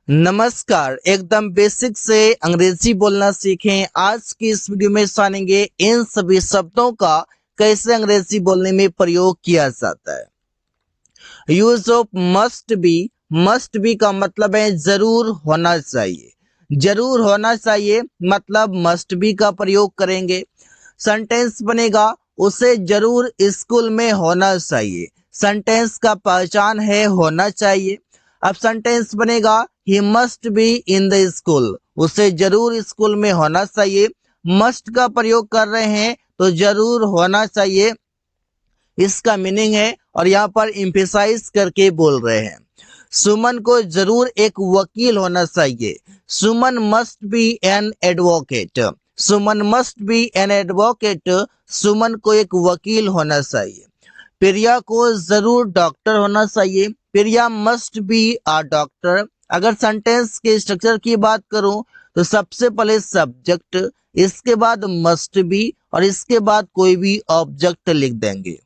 नमस्कार, एकदम बेसिक से अंग्रेजी बोलना सीखें। आज की इस वीडियो में जानेंगे इन सभी शब्दों का कैसे अंग्रेजी बोलने में प्रयोग किया जाता है। यूज ऑफ मस्ट बी का मतलब है जरूर होना चाहिए। जरूर होना चाहिए मतलब मस्ट बी का प्रयोग करेंगे। सेंटेंस बनेगा उसे जरूर स्कूल में होना चाहिए। सेंटेंस का पहचान है होना चाहिए। अब सेंटेंस बनेगा he must be in the school, उसे जरूर स्कूल में होना चाहिए। मस्ट का प्रयोग कर रहे हैं तो जरूर होना चाहिए इसका मीनिंग है और यहाँ पर इम्फेसाइज करके बोल रहे हैं। सुमन को जरूर एक वकील होना चाहिए। Suman must be an advocate. Suman must be an advocate. Suman को एक वकील होना चाहिए। प्रिया को जरूर डॉक्टर होना चाहिए। प्रिया मस्ट बी अ डॉक्टर। अगर सेंटेंस के स्ट्रक्चर की बात करूं तो सबसे पहले सब्जेक्ट, इसके बाद मस्ट बी और इसके बाद कोई भी ऑब्जेक्ट लिख देंगे।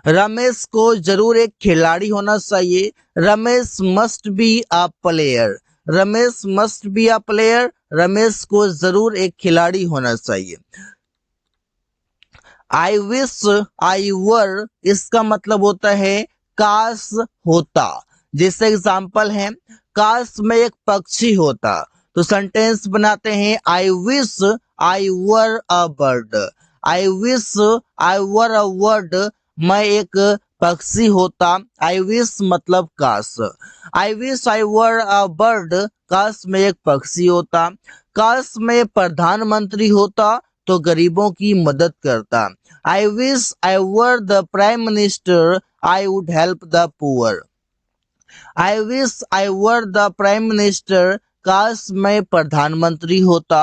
रमेश को जरूर एक खिलाड़ी होना चाहिए। Ramesh must be a player. Ramesh must be a player. Ramesh को जरूर एक खिलाड़ी होना चाहिए। आई विश आई वर, इसका मतलब होता है काश होता। जैसे एग्जाम्पल है काश में एक पक्षी होता तो सेंटेंस बनाते हैं I wish I were a bird. I wish I were a bird, मैं एक पक्षी होता। आई विश मतलब काश। I wish I were a bird, काश में एक पक्षी होता। काश में प्रधानमंत्री होता तो गरीबों की मदद करता। I wish I were the prime minister, I would help the poor. I wish I were the prime minister, काश मैं प्रधानमंत्री होता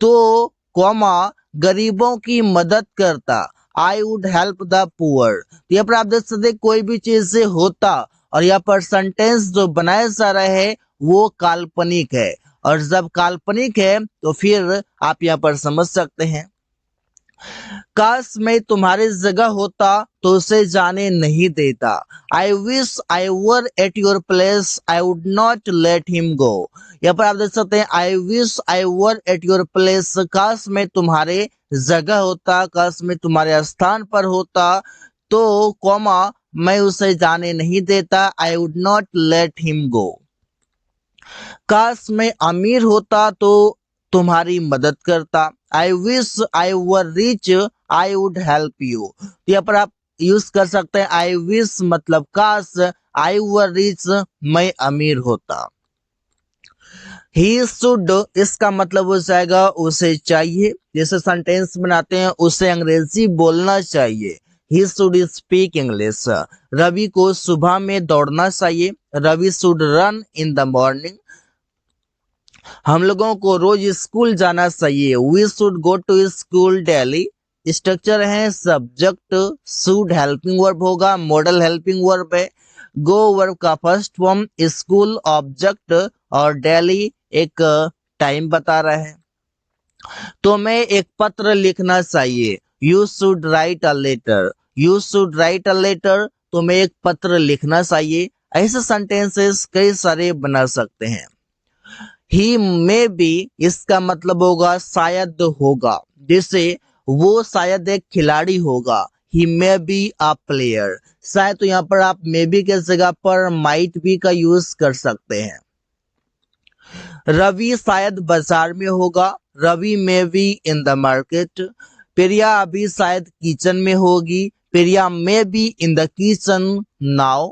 तो कॉमा गरीबों की मदद करता। I would help the poor. यहाँ पर आप देख सकते हैं कोई भी चीज से होता और यहाँ पर सेंटेंस जो बनाया जा रहा है वो काल्पनिक है और जब काल्पनिक है तो फिर आप यहाँ पर समझ सकते हैं काश मैं तुम्हारी जगह होता तो उसे जाने नहीं देता। I wish I were at your place, I would not let him go. यहाँ पर आप देख सकते हैं I wish I were at your place, काश मैं तुम्हारे जगह होता, काश मैं तुम्हारे स्थान पर होता तो कॉमा मैं उसे जाने नहीं देता। I would not let him go. काश मैं अमीर होता तो तुम्हारी मदद करता। I wish I were rich, I would help you. तो यहाँ पर आप यूज कर सकते हैं आई विश मतलब काश, आई वर रिच मैं अमीर होता। ही शुड, इसका मतलब हो जाएगा उसे चाहिए। जैसे सेंटेंस बनाते हैं उसे अंग्रेजी बोलना चाहिए। He should speak English. Ravi को सुबह में दौड़ना चाहिए। Ravi should run in the morning. हम लोगों को रोज स्कूल जाना चाहिए। We should go to school daily. Structure है सब्जेक्ट शुड हेल्पिंग वर्ब होगा, मॉडल हेल्पिंग वर्ब है। गो वर्ब का फर्स्ट फॉर्म, स्कूल ऑब्जेक्ट और डेली एक टाइम बता रहा है। तो मैं एक पत्र लिखना चाहिए। You should write a letter. You should write a letter, तो मैं एक पत्र लिखना चाहिए। ऐसे सेंटेंसेस कई सारे बना सकते हैं। ही मे बी, इसका मतलब होगा शायद होगा। जैसे वो शायद एक खिलाड़ी होगा। ही मे बी अ प्लेयर। शायद तो यहाँ पर आप मे बी के जगह पर माइट बी का यूज कर सकते हैं। रवि शायद बाजार में होगा। Ravi may be in the market. Priya अभी शायद किचन में होगी। Priya may be in the kitchen now.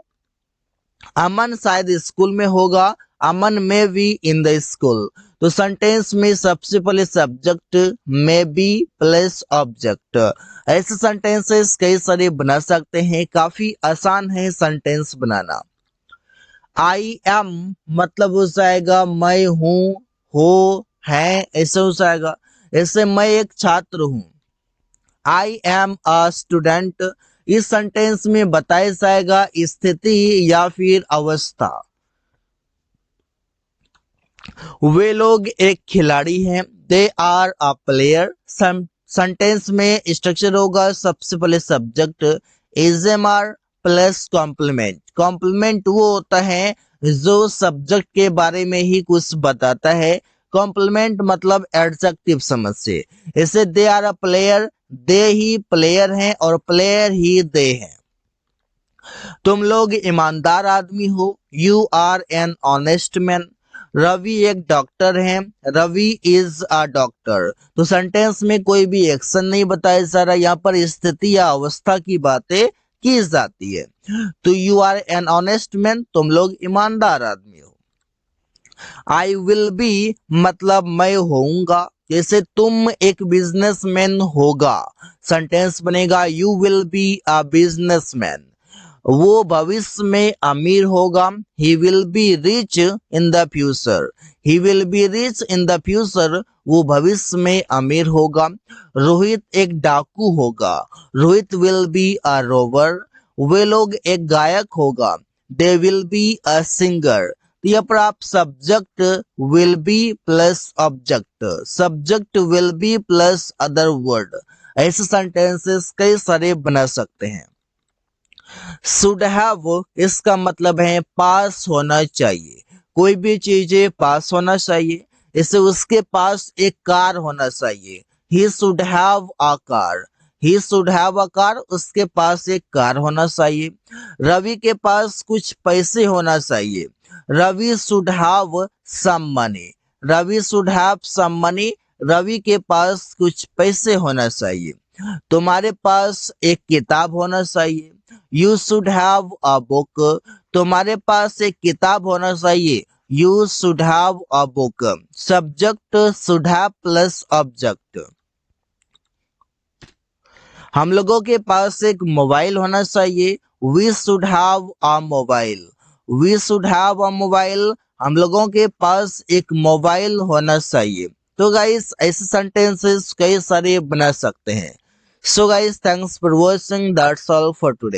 Aman शायद स्कूल में होगा। Aman may be in the school. तो सेंटेंस में सबसे पहले subject may be plus object. ऐसे सेंटेंसेस कई सारे बना सकते हैं, काफी आसान है सेंटेंस बनाना। आई एम मतलब हो जाएगा मैं हूँ, हो है, ऐसे हो जाएगा। ऐसे मैं एक छात्र हूँ। आई एम अ स्टूडेंट, इस सेंटेंस में बताया जाएगा स्थिति या फिर अवस्था। वे लोग एक खिलाड़ी हैं। They are a player. Sentence में स्ट्रक्चर होगा सबसे पहले subject is am are plus complement. Complement वो होता है जो सब्जेक्ट के बारे में ही कुछ बताता है। कॉम्प्लीमेंट मतलब एडजेक्टिव समझ से। इसे they are a player, they ही प्लेयर हैं और प्लेयर ही दे हैं। तुम लोग ईमानदार आदमी हो, you are an honest man. Ravi एक डॉक्टर है, रवि इज अ डॉक्टर। तो सेंटेंस में कोई भी एक्शन नहीं बताया जा रहा, यहाँ पर स्थिति या अवस्था की बातें की जाती है। तो you are an honest man, तुम लोग ईमानदार आदमी हो। आई विल बी मतलब मैं होऊंगा, जैसे तुम एक बिजनेसमैन होगा, सेंटेंस बनेगा you will be a businessman. वो भविष्य में अमीर होगा, he will be rich in the future. He will be rich in the future, वो भविष्य में अमीर होगा। रोहित एक डाकू होगा, रोहित विल बी अ रोवर। वे लोग एक गायक होगा, they will be a singer. तो यहाँ पर आप subject will be plus object, subject will be plus other word, ऐसे सेंटेंसेस कई सारे बना सकते हैं। शुड हैव इसका मतलब है पास होना चाहिए, कोई भी चीजें पास होना चाहिए। इसे उसके पास एक कार होना चाहिए, he should have a car. He should have a car, उसके पास एक कार होना चाहिए। रवि के पास कुछ पैसे होना चाहिए, Ravi should have some money. Ravi should have some money, Ravi के पास कुछ पैसे होना चाहिए। तुम्हारे पास एक किताब होना चाहिए, you should have a book. तुम्हारे पास एक किताब होना चाहिए, you should have a book. Subject should have plus object. हम लोगों के पास एक मोबाइल होना चाहिए, we should have a mobile. We should have a mobile, हम लोगों के पास एक मोबाइल होना चाहिए। तो गाइस ऐसे सेंटेंसेस कई सारे बना सकते हैं। So guys thanks for watching, that's all for today.